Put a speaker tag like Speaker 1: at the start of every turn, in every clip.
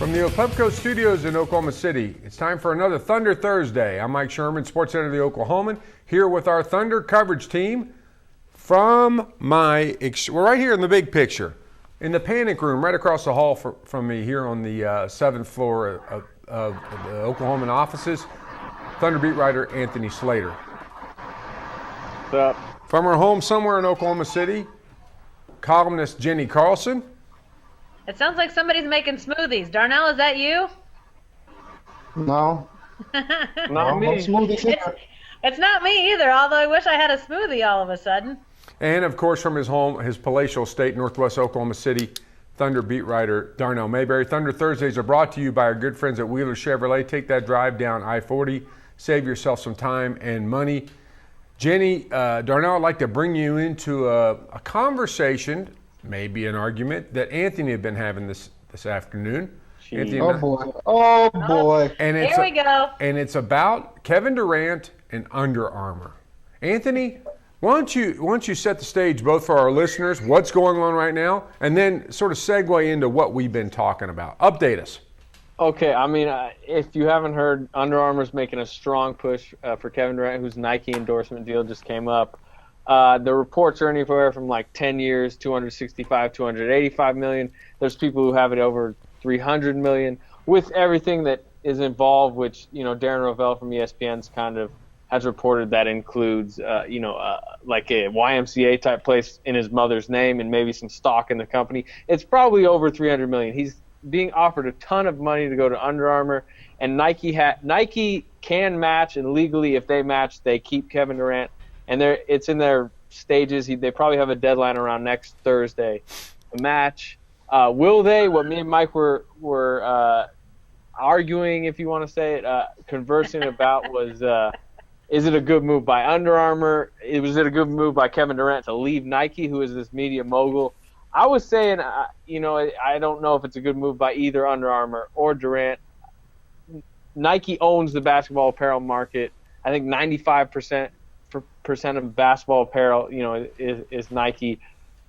Speaker 1: From the Opepco Studios in Oklahoma City, it's time for another Thunder Thursday. I'm Mike Sherman, Sports Center of the Oklahoman, here with our Thunder coverage team we're right here in the big picture, in the panic room right across the hall from me here on the 7th floor of the Oklahoman offices, Thunder beat writer Anthony Slater.
Speaker 2: What's up?
Speaker 1: From her home somewhere in Oklahoma City, columnist Jenny Carlson.
Speaker 3: It sounds like somebody's making smoothies. Darnell, is that you?
Speaker 4: No.
Speaker 2: Not me.
Speaker 3: It's not me either, although I wish I had a smoothie all of a sudden.
Speaker 1: And, of course, from his home, his palatial estate, northwest Oklahoma City, Thunder beat writer Darnell Mayberry. Thunder Thursdays are brought to you by our good friends at Wheeler Chevrolet. Take that drive down I-40. Save yourself some time and money. Jenny, Darnell, I'd like to bring you into a conversation, maybe an argument, that Anthony had been having this afternoon. Anthony,
Speaker 4: oh boy.
Speaker 1: And
Speaker 3: Here we go.
Speaker 1: And it's about Kevin Durant and Under Armour. Anthony, why don't you set the stage both for our listeners, what's going on right now, and then sort of segue into what we've been talking about. Update us.
Speaker 2: Okay, I mean, if you haven't heard, Under Armour's making a strong push for Kevin Durant, whose Nike endorsement deal just came up. The reports are anywhere from like 10 years, 265, 285 million. There's people who have it over 300 million. With everything that is involved, which, Darren Rovell from ESPN's kind of has reported that includes, like a YMCA type place in his mother's name and maybe some stock in the company. It's probably over 300 million. He's being offered a ton of money to go to Under Armour, and Nike can match, and legally, if they match, they keep Kevin Durant. And it's in their stages. They probably have a deadline around next Thursday to match. Will they? What me and Mike were arguing, if you want to say it, conversing about was, is it a good move by Under Armour? Was it a good move by Kevin Durant to leave Nike, who is this media mogul? I was saying, I don't know if it's a good move by either Under Armour or Durant. Nike owns the basketball apparel market. I think 95% of basketball apparel, is Nike.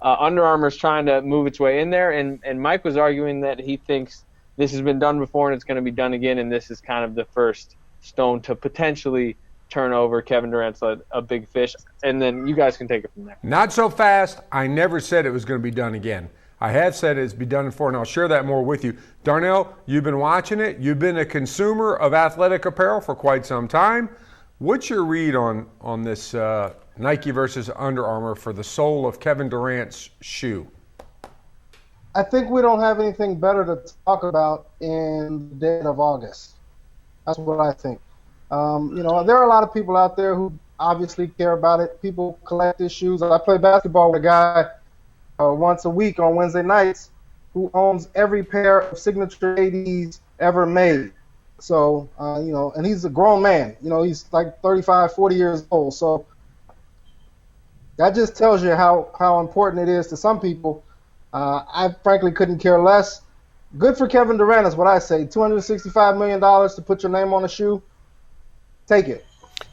Speaker 2: Under Armour's trying to move its way in there, and Mike was arguing that he thinks this has been done before and it's going to be done again, and this is kind of the first stone to potentially turn over. Kevin Durant's a big fish, and then you guys can take it from there.
Speaker 1: Not so fast. I never said it was going to be done again. I have said it's been done before, and I'll share that more with you. Darnell, you've been watching it. You've been a consumer of athletic apparel for quite some time. What's your read on this Nike versus Under Armour for the sole of Kevin Durant's shoe?
Speaker 4: I think we don't have anything better to talk about in the dead of August. That's what I think. There are a lot of people out there who obviously care about it. People collect these shoes. I play basketball with a guy once a week on Wednesday nights who owns every pair of signature ADs ever made. So, and he's a grown man. He's like 35, 40 years old. So that just tells you how important it is to some people. I frankly couldn't care less. Good for Kevin Durant is what I say. $265 million to put your name on a shoe. Take it.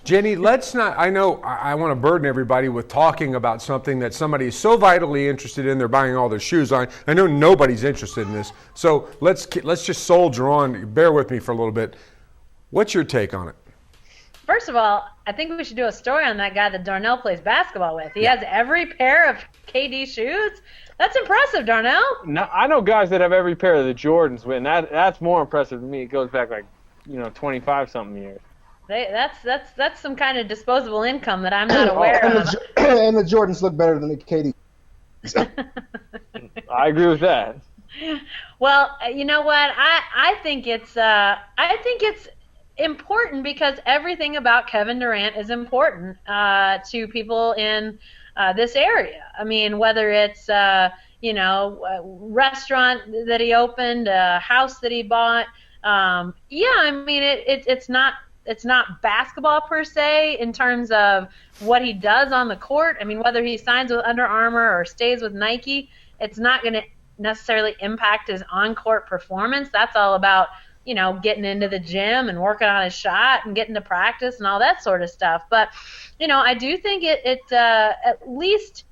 Speaker 1: Jenny, let's not, I know I want to burden everybody with talking about something that somebody is so vitally interested in, they're buying all their shoes on. I know nobody's interested in this. So let's just soldier on. Bear with me for a little bit. What's your take on it?
Speaker 3: First of all, I think we should do a story on that guy that Darnell plays basketball with. He has every pair of KD shoes. That's impressive, Darnell.
Speaker 2: No, I know guys that have every pair of the Jordans, and that's more impressive to me. It goes back 25-something years.
Speaker 3: That's some kind of disposable income that I'm not aware of.
Speaker 4: And the Jordans look better than the KD.
Speaker 2: I agree with that.
Speaker 3: Well, you know what? I think it's important because everything about Kevin Durant is important to people in this area. I mean, whether it's a restaurant that he opened, a house that he bought. It's not basketball per se in terms of what he does on the court. I mean, whether he signs with Under Armour or stays with Nike, it's not going to necessarily impact his on-court performance. That's all about, getting into the gym and working on his shot and getting to practice and all that sort of stuff. But, I do think it at least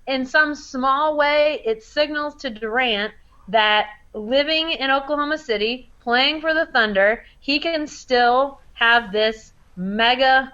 Speaker 3: in some small way, it signals to Durant that living in Oklahoma City, playing for the Thunder, he can still have this mega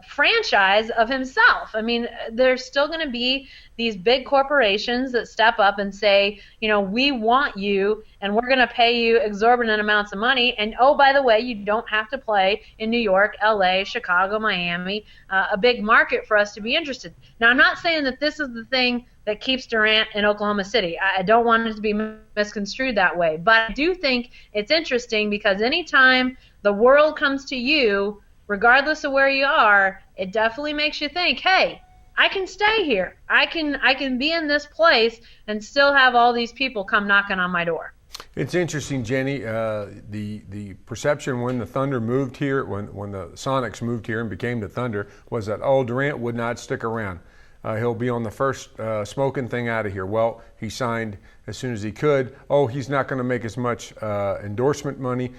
Speaker 3: franchise of himself. I mean, there's still going to be these big corporations that step up and say, we want you and we're going to pay you exorbitant amounts of money. And oh, by the way, you don't have to play in New York, LA, Chicago, Miami, a big market for us to be interested. Now, I'm not saying that this is the thing that keeps Durant in Oklahoma City. I don't want it to be misconstrued that way. But I do think it's interesting because anytime the world comes to you, regardless of where you are, it definitely makes you think, hey, I can stay here. I can be in this place and still have all these people come knocking on my door.
Speaker 1: It's interesting, Jenny. The perception when the Thunder moved here, when the Sonics moved here and became the Thunder, was that, Durant would not stick around. He'll be on the first smoking thing out of here. Well, he signed as soon as he could. He's not going to make as much endorsement money.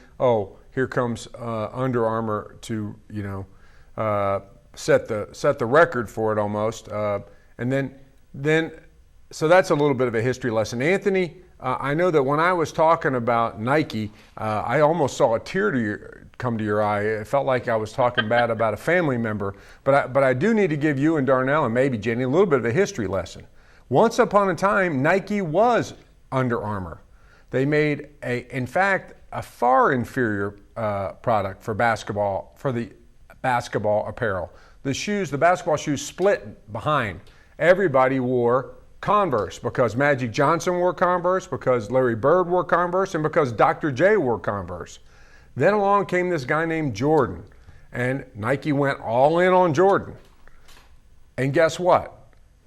Speaker 1: Here comes Under Armour to set the record for it almost, and then so that's a little bit of a history lesson. Anthony, I know that when I was talking about Nike, I almost saw a tear come to your eye. It felt like I was talking bad about a family member, but I do need to give you and Darnell and maybe Jenny a little bit of a history lesson. Once upon a time, Nike was Under Armour. They made in fact, a far inferior product for basketball, for the basketball apparel. The basketball shoes split behind. Everybody wore Converse because Magic Johnson wore Converse, because Larry Bird wore Converse, and because Dr. J wore Converse. Then along came this guy named Jordan, and Nike went all in on Jordan. And guess what?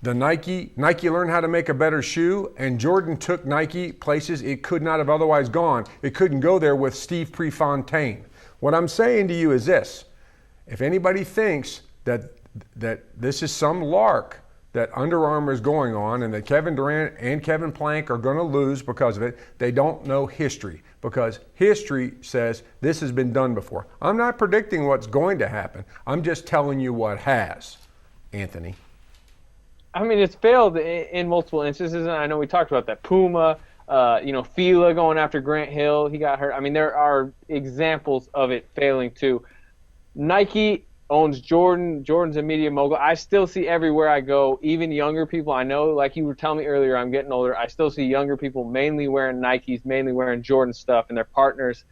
Speaker 1: Nike learned how to make a better shoe, and Jordan took Nike places it could not have otherwise gone. It couldn't go there with Steve Prefontaine. What I'm saying to you is this: if anybody thinks that this is some lark that Under Armour is going on and that Kevin Durant and Kevin Plank are going to lose because of it, they don't know history, because history says this has been done before. I'm not predicting what's going to happen. I'm just telling you what has. Anthony.
Speaker 2: I mean, it's failed in multiple instances, and I know we talked about that. Puma, Fila going after Grant Hill, he got hurt. I mean, there are examples of it failing too. Nike owns Jordan. Jordan's a media mogul. I still see everywhere I go, even younger people. I know, like you were telling me earlier, I'm getting older. I still see younger people mainly wearing Nikes, mainly wearing Jordan stuff, and their partners.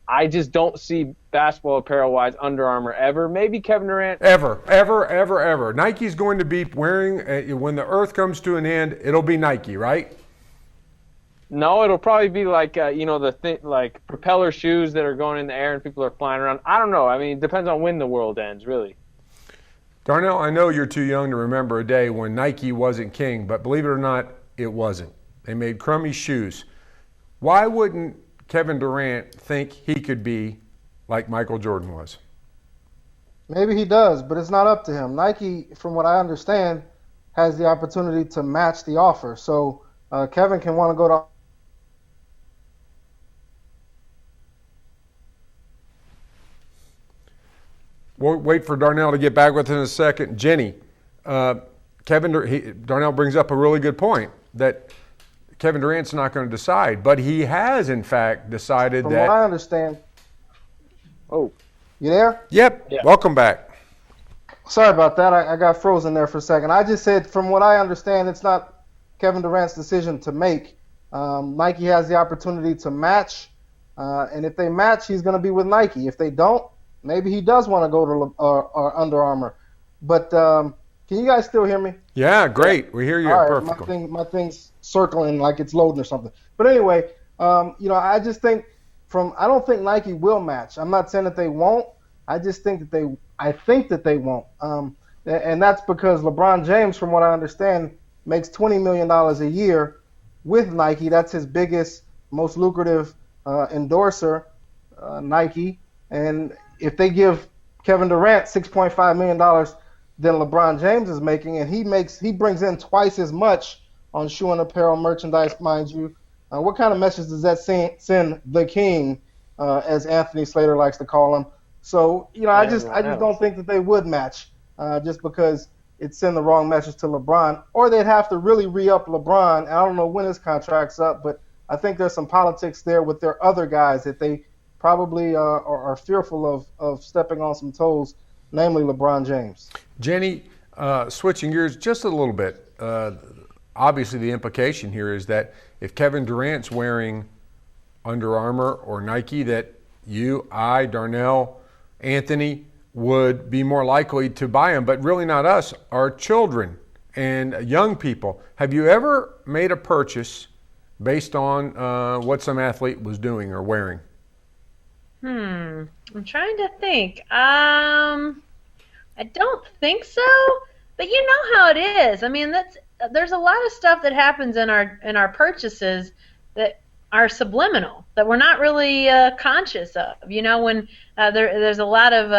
Speaker 2: I just don't see basketball apparel-wise Under Armour ever. Maybe Kevin Durant.
Speaker 1: Ever. Nike's going to be wearing, when the earth comes to an end, it'll be Nike, right?
Speaker 2: No, it'll probably be like, like propeller shoes that are going in the air and people are flying around. I don't know. I mean, it depends on when the world ends, really.
Speaker 1: Darnell, I know you're too young to remember a day when Nike wasn't king, but believe it or not, it wasn't. They made crummy shoes. Why wouldn't Kevin Durant think he could be like Michael Jordan was?
Speaker 4: Maybe he does, but it's not up to him. Nike, from what I understand, has the opportunity to match the offer. So Kevin can want to go to.
Speaker 1: We'll wait for Darnell to get back with us in a second. Jenny, Darnell brings up a really good point that Kevin Durant's not going to decide, but he has, in fact, decided
Speaker 4: From
Speaker 1: that.
Speaker 4: From what I understand.
Speaker 2: Oh.
Speaker 4: You there?
Speaker 1: Yep. Yeah. Welcome back.
Speaker 4: Sorry about that. I got frozen there for a second. I just said, from what I understand, it's not Kevin Durant's decision to make. Nike has the opportunity to match, and if they match, he's going to be with Nike. If they don't, maybe he does want to go to Under Armour. But can you guys still hear me?
Speaker 1: Yeah, great. We hear you perfectly.
Speaker 4: My thing's circling like it's loading or something. But anyway, I just think I don't think Nike will match. I'm not saying that they won't. I just think that they won't. And that's because LeBron James, from what I understand, makes $20 million a year with Nike. That's his biggest, most lucrative endorser, Nike. And if they give Kevin Durant $6.5 million than LeBron James is making, and he brings in twice as much on shoe and apparel merchandise, mind you, what kind of message does that send the king, as Anthony Slater likes to call him? So, I just don't think that they would match, just because it'd send the wrong message to LeBron, or they'd have to really re-up LeBron. And I don't know when his contract's up, but I think there's some politics there with their other guys that they probably are fearful of stepping on some toes, namely LeBron James.
Speaker 1: Jenny, switching gears just a little bit, obviously the implication here is that if Kevin Durant's wearing Under Armour or Nike, that you, I, Darnell, Anthony would be more likely to buy them, but really not us, our children and young people. Have you ever made a purchase based on what some athlete was doing or wearing?
Speaker 3: I'm trying to think. I don't think so, but you know how it is. I mean, there's a lot of stuff that happens in our purchases that are subliminal, that we're not really conscious of. You know, when there's a lot of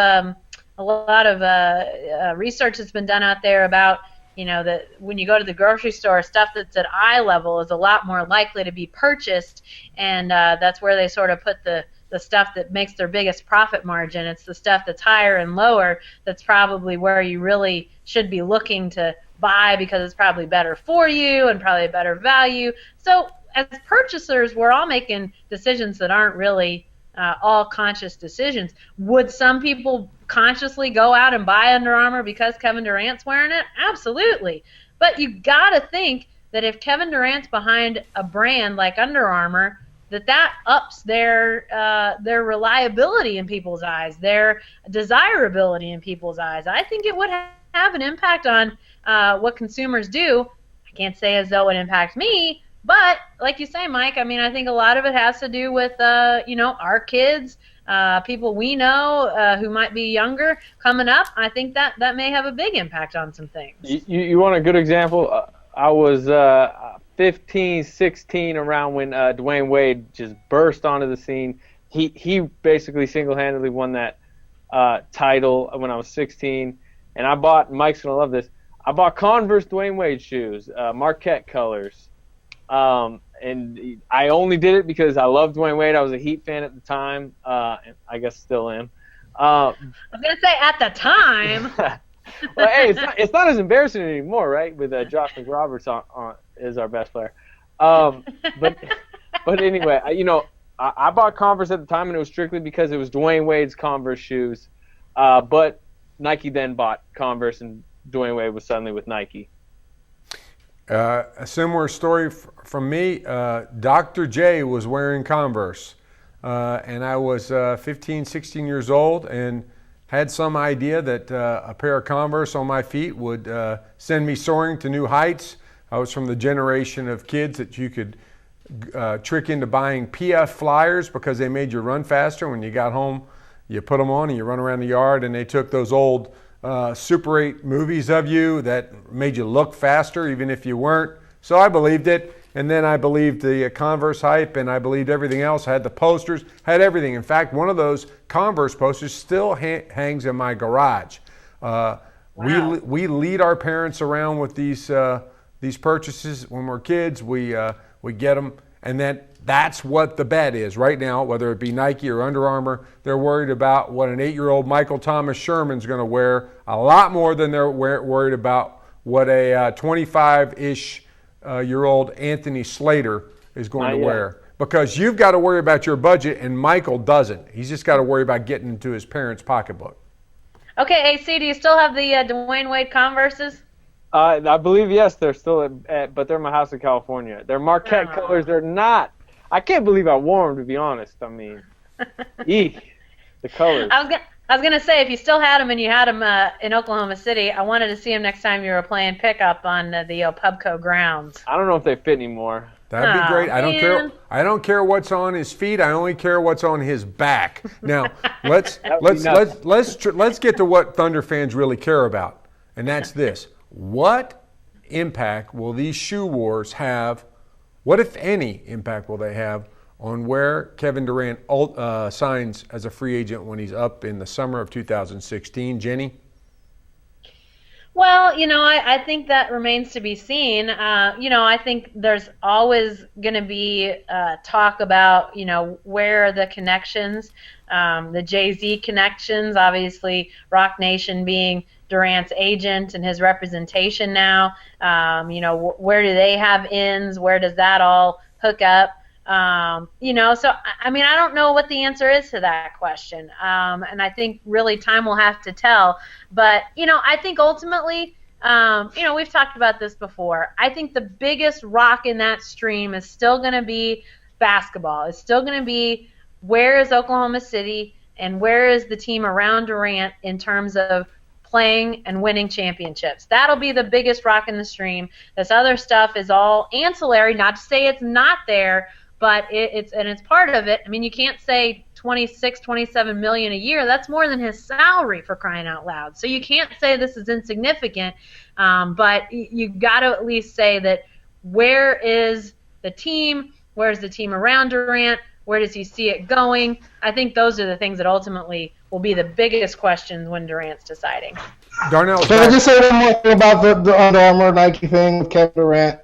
Speaker 3: research that's been done out there about, you know, that when you go to the grocery store, stuff that's at eye level is a lot more likely to be purchased, and that's where they sort of put the stuff that makes their biggest profit margin. It's the stuff that's higher and lower that's probably where you really should be looking to buy, because it's probably better for you and probably a better value. So as purchasers, we're all making decisions that aren't really all conscious decisions. Would some people consciously go out and buy Under Armour because Kevin Durant's wearing it? Absolutely. But you got to think that if Kevin Durant's behind a brand like Under Armour, that ups their reliability in people's eyes, their desirability in people's eyes. I think it would have an impact on what consumers do. I can't say as though it impacts me, but like you say, Mike, I mean, I think a lot of it has to do with our kids, people we know who might be younger coming up. I think that may have a big impact on some things.
Speaker 2: You want a good example? I was 15, 16 around when Dwayne Wade just burst onto the scene. He basically single-handedly won that title when I was 16. And I bought, Mike's going to love this, I bought Converse Dwayne Wade shoes, Marquette colors. And I only did it because I loved Dwayne Wade. I was a Heat fan at the time. And I guess still am.
Speaker 3: I was going to say at the time.
Speaker 2: Well, hey, it's not as embarrassing anymore, right? With Josh McRoberts on is our best player. But anyway, I bought Converse at the time, and it was strictly because it was Dwayne Wade's Converse shoes. But Nike then bought Converse, and Dwayne Wade was suddenly with Nike.
Speaker 1: A similar story from me. Dr. J was wearing Converse, and I was 15, 16 years old, and had some idea that a pair of Converse on my feet would send me soaring to new heights. I was from the generation of kids that you could trick into buying PF Flyers because they made you run faster. When you got home, you put them on and you run around the yard, and they took those old Super 8 movies of you that made you look faster even if you weren't. So I believed it, and then I believed the Converse hype, and I believed everything else. I had the posters, had everything. In fact, one of those Converse posters still hangs in my garage. Wow. We lead our parents around with these purchases when we're kids. We get them, and that's what the bet is right now, whether it be Nike or Under Armour. They're worried about what an 8-year-old Michael Thomas Sherman's going to wear a lot more than they're worried about what a 25-ish year old Anthony Slater is going to wear. Because you've got to worry about your budget, and Michael doesn't. He's just got to worry about getting into his parents' pocketbook.
Speaker 3: Okay, AC, do you still have the Dwayne Wade Converses?
Speaker 2: I believe, yes, they're still but they're in my house in California. They're Marquette colors. They're not. I can't believe I wore them, to be honest. I mean, the colors.
Speaker 3: I was gonna say, if you still had them and you had them in Oklahoma City, I wanted to see them next time you were playing pickup on the Pubco grounds.
Speaker 2: I don't know if they fit anymore.
Speaker 1: That'd be great. I don't care. I don't care what's on his feet. I only care what's on his back. Now let's get to what Thunder fans really care about, and that's this: what impact will these shoe wars have? What, if any, impact will they have on where Kevin Durant signs as a free agent when he's up in the summer of 2016? Jenny?
Speaker 3: Well, I think that remains to be seen. I think there's always going to be talk about, where are the connections, the Jay-Z connections, obviously Rock Nation being, Durant's agent and his representation now? Where do they have ins? Where does that all hook up? So I mean, I don't know what the answer is to that question, and I think really time will have to tell. But I think ultimately, we've talked about this before. I think the biggest rock in that stream is still going to be basketball. It's still going to be, where is Oklahoma City and where is the team around Durant in terms of playing and winning championships? That'll be the biggest rock in the stream. This other stuff is all ancillary. Not to say it's not there, but it's part of it. I mean, you can't say 26, 27 million a year. That's more than his salary, for crying out loud. So you can't say this is insignificant, but you got to at least say that, where is the team? Where's the team around Durant? Where does he see it going? I think those are the things that ultimately will be the biggest questions when Durant's deciding.
Speaker 1: Darnell,
Speaker 4: can I just say one more thing about the Under Armour Nike thing with Kevin Durant?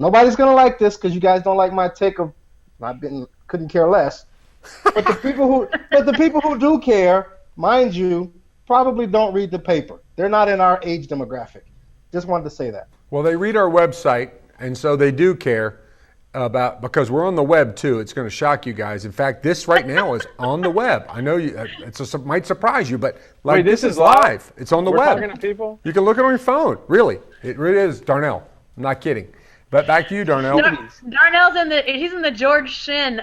Speaker 4: Nobody's gonna like this because you guys don't like my take of couldn't care less. But the people who do care, mind you, probably don't read the paper. They're not in our age demographic. Just wanted to say that.
Speaker 1: Well, they read our website, and so they do care because we're on the web too. It's going to shock you guys. In fact, this right now is on the web. I know it might surprise you, but
Speaker 2: Wait,
Speaker 1: this is live. It's on the web.
Speaker 2: We're talking to people?
Speaker 1: You can look it on your phone. Really, it really is, Darnell. I'm not kidding. But back to you, Darnell.
Speaker 3: Darnell's he's in the George Shin.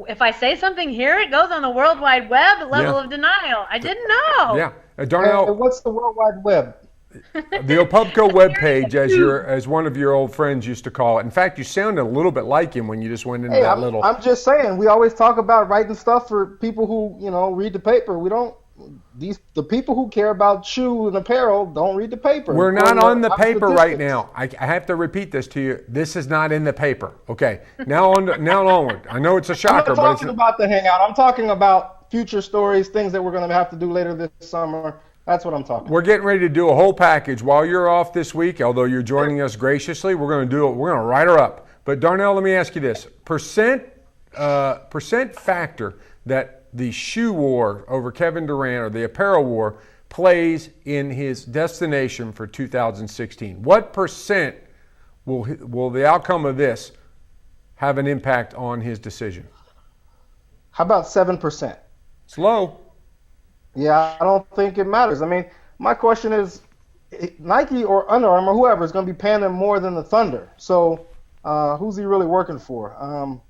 Speaker 3: If I say something here, it goes on the World Wide Web level of denial. I didn't know.
Speaker 1: Yeah, Darnell.
Speaker 4: What's the World Wide Web?
Speaker 1: The Opubco webpage, as one of your old friends used to call it. In fact, you sounded a little bit like him when you just went into that little.
Speaker 4: I'm just saying, we always talk about writing stuff for people who read the paper. We don't. The people who care about shoe and apparel don't read the paper.
Speaker 1: We're not on the paper right now. I have to repeat this to you. This is not in the paper. Okay. Now onward. I know it's a shocker,
Speaker 4: I'm not talking about the Hangout. I'm talking about future stories, things that we're going to have to do later this summer. That's what I'm talking about.
Speaker 1: We're getting ready to do a whole package while you're off this week. Although you're joining us graciously, we're going to do it. We're going to write her up. But Darnell, let me ask you this: percent factor that the shoe war over Kevin Durant, or the apparel war, plays in his destination for 2016. What percent will the outcome of this have an impact on his decision?
Speaker 4: How about 7%?
Speaker 1: It's low.
Speaker 4: Yeah, I don't think it matters. I mean, my question is, Nike or Under Armour, whoever, is going to be paying him more than the Thunder. So who's he really working for?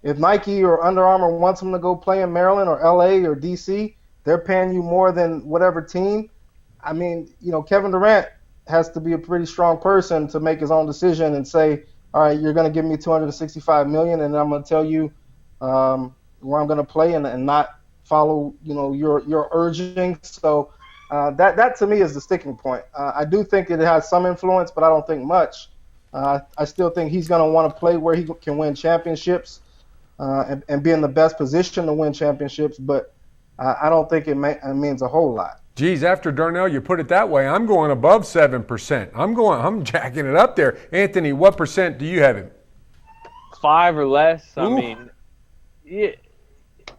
Speaker 4: If Nike or Under Armour wants him to go play in Maryland or LA or DC, they're paying you more than whatever team. I mean, Kevin Durant has to be a pretty strong person to make his own decision and say, all right, you're going to give me $265 million, and I'm going to tell you where I'm going to play and not follow your urging. So that to me is the sticking point. I do think it has some influence, but I don't think much. I still think he's going to want to play where he can win championships. And be in the best position to win championships, but I don't think it means a whole lot.
Speaker 1: Geez, after Darnell, you put it that way, I'm going above 7%. I'm jacking it up there. Anthony, what percent do you have him?
Speaker 2: 5 or less.
Speaker 1: Ooh.
Speaker 2: I mean,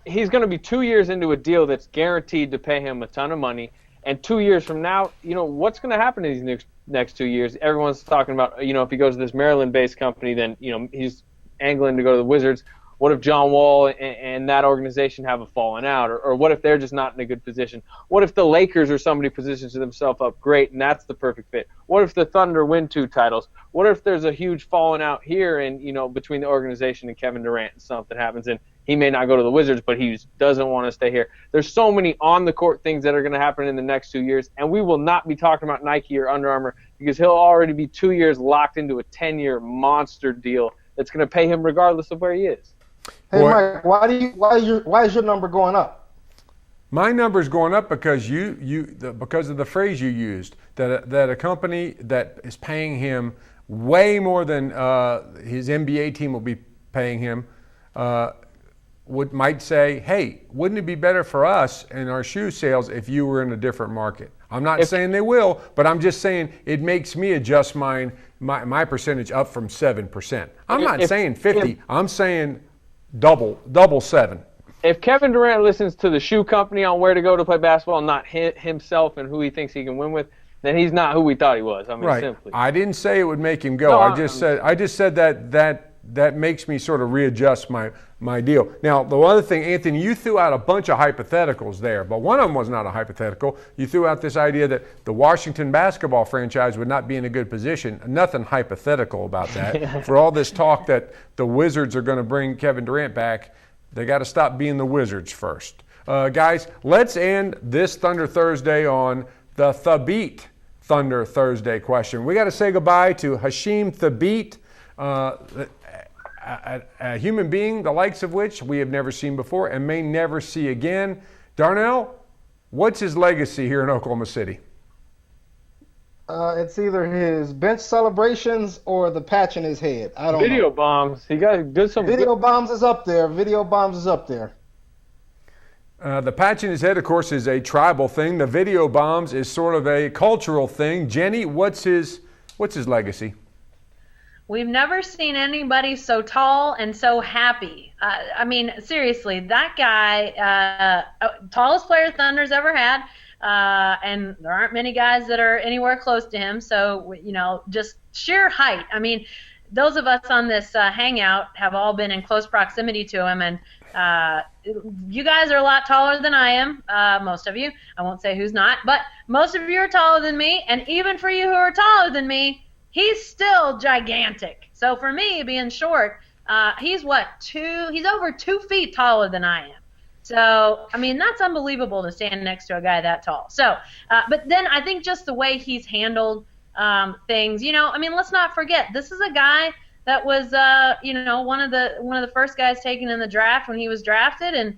Speaker 2: he's going to be 2 years into a deal that's guaranteed to pay him a ton of money. And 2 years from now, what's going to happen in these next 2 years? Everyone's talking about, if he goes to this Maryland-based company, then, he's angling to go to the Wizards. What if John Wall and that organization have a falling out? Or what if they're just not in a good position? What if the Lakers or somebody positions themselves up great and that's the perfect fit? What if the Thunder win 2 titles? What if there's a huge falling out here and between the organization and Kevin Durant and something happens and he may not go to the Wizards, but he doesn't want to stay here? There's so many on-the-court things that are going to happen in the next 2 years, and we will not be talking about Nike or Under Armour because he'll already be 2 years locked into a 10-year monster deal that's going to pay him regardless of where he is.
Speaker 4: Hey, Mike, why is your number going up?
Speaker 1: My number's going up because because of the phrase you used, that a company that is paying him way more than his NBA team will be paying him might say, hey, wouldn't it be better for us and our shoe sales if you were in a different market? I'm not saying they will, but I'm just saying it makes me adjust my percentage up from 7%. I'm not saying 50. I'm saying double 7.
Speaker 2: if Kevin Durant listens to the shoe company on where to go to play basketball, not himself and who he thinks he can win with, then he's not who we thought he was. I mean,
Speaker 1: right.
Speaker 2: simply.
Speaker 1: I didn't say it would make him go.
Speaker 2: No,
Speaker 1: I just said that makes me sort of readjust my deal. Now, the other thing, Anthony, you threw out a bunch of hypotheticals there, but one of them was not a hypothetical. You threw out this idea that the Washington basketball franchise would not be in a good position. Nothing hypothetical about that. For all this talk that the Wizards are going to bring Kevin Durant back, they got to stop being the Wizards first. Guys, let's end this Thunder Thursday on the Thabeet Thunder Thursday question. We got to say goodbye to Hasheem Thabeet, a human being the likes of which we have never seen before and may never see again. Darnell, what's his legacy here in Oklahoma City?
Speaker 4: It's either his bench celebrations or the patch in his head. I don't know.
Speaker 2: Video bombs. He got some
Speaker 4: Video bombs is up there. Video bombs is up there.
Speaker 1: The patch in his head, of course, is a tribal thing. The video bombs is sort of a cultural thing. Jenny, what's his legacy?
Speaker 3: We've never seen anybody so tall and so happy. I mean, seriously, that guy, tallest player Thunder's ever had. And there aren't many guys that are anywhere close to him. So, just sheer height. I mean, those of us on this hangout have all been in close proximity to him. And you guys are a lot taller than I am, most of you. I won't say who's not. But most of you are taller than me. And even for you who are taller than me, he's still gigantic. So for me, being short, he's over 2 feet taller than I am. So, I mean, that's unbelievable to stand next to a guy that tall. So, but then I think just the way he's handled things, I mean, let's not forget, this is a guy that was, one of the first guys taken in the draft when he was drafted, and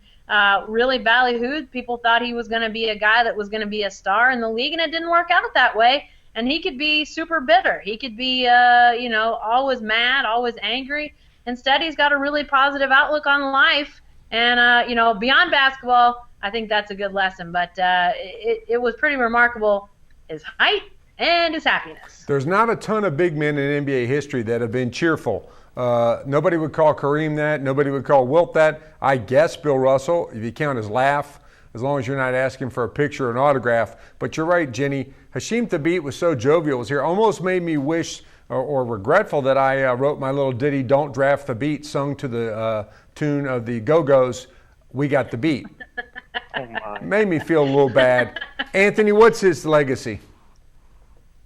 Speaker 3: really ballyhooed. People thought he was going to be a guy that was going to be a star in the league, and it didn't work out that way. And he could be super bitter. He could be, always mad, always angry. Instead, he's got a really positive outlook on life. And, beyond basketball, I think that's a good lesson. But it was pretty remarkable, his height and his happiness.
Speaker 1: There's not a ton of big men in NBA history that have been cheerful. Nobody would call Kareem that. Nobody would call Wilt that. I guess Bill Russell, if you count his laugh, as long as you're not asking for a picture or an autograph. But you're right, Jenny. Hasheem Thabeet was so jovial. Was here. Almost made me wish or regretful that I wrote my little ditty, Don't Draft the Beat, sung to the tune of the Go-Go's, We Got the Beat.
Speaker 2: Oh my.
Speaker 1: Made me feel a little bad. Anthony, what's his legacy?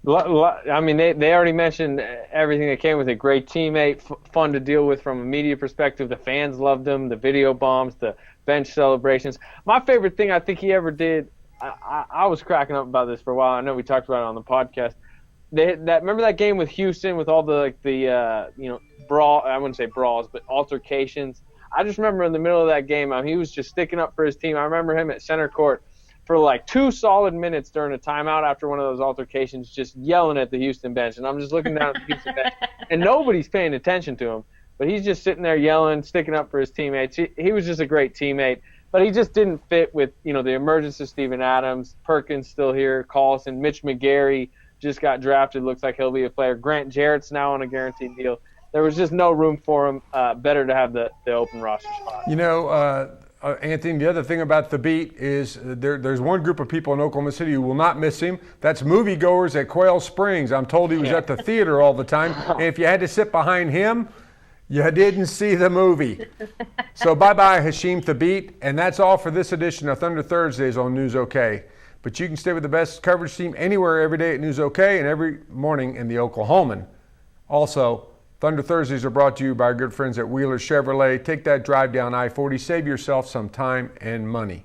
Speaker 2: I mean, they already mentioned everything that came with it. Great teammate, fun to deal with from a media perspective. The fans loved him, the video bombs, the bench celebrations. My favorite thing I think he ever did, I was cracking up about this for a while. I know we talked about it on the podcast. Remember that game with Houston with all the brawl, I wouldn't say brawls, but altercations. I just remember in the middle of that game, he was just sticking up for his team. I remember him at center court for like 2 solid minutes during a timeout after one of those altercations, just yelling at the Houston bench. And I'm just looking down at the Houston bench, and nobody's paying attention to him. But he's just sitting there yelling, sticking up for his teammates. He was just a great teammate. But he just didn't fit with, the emergence of Steven Adams, Perkins still here, Collison, Mitch McGary just got drafted. Looks like he'll be a player. Grant Jarrett's now on a guaranteed deal. There was just no room for him. Better to have the open roster spot.
Speaker 1: Anthony, the other thing about Thabeet is there's one group of people in Oklahoma City who will not miss him. That's moviegoers at Quail Springs. I'm told he was at the theater all the time. And if you had to sit behind him, you didn't see the movie. So bye-bye, Hasheem Thabeet. And that's all for this edition of Thunder Thursdays on News OK. But you can stay with the best coverage team anywhere every day at News OK and every morning in the Oklahoman. Also, Thunder Thursdays are brought to you by our good friends at Wheeler Chevrolet. Take that drive down I-40. Save yourself some time and money.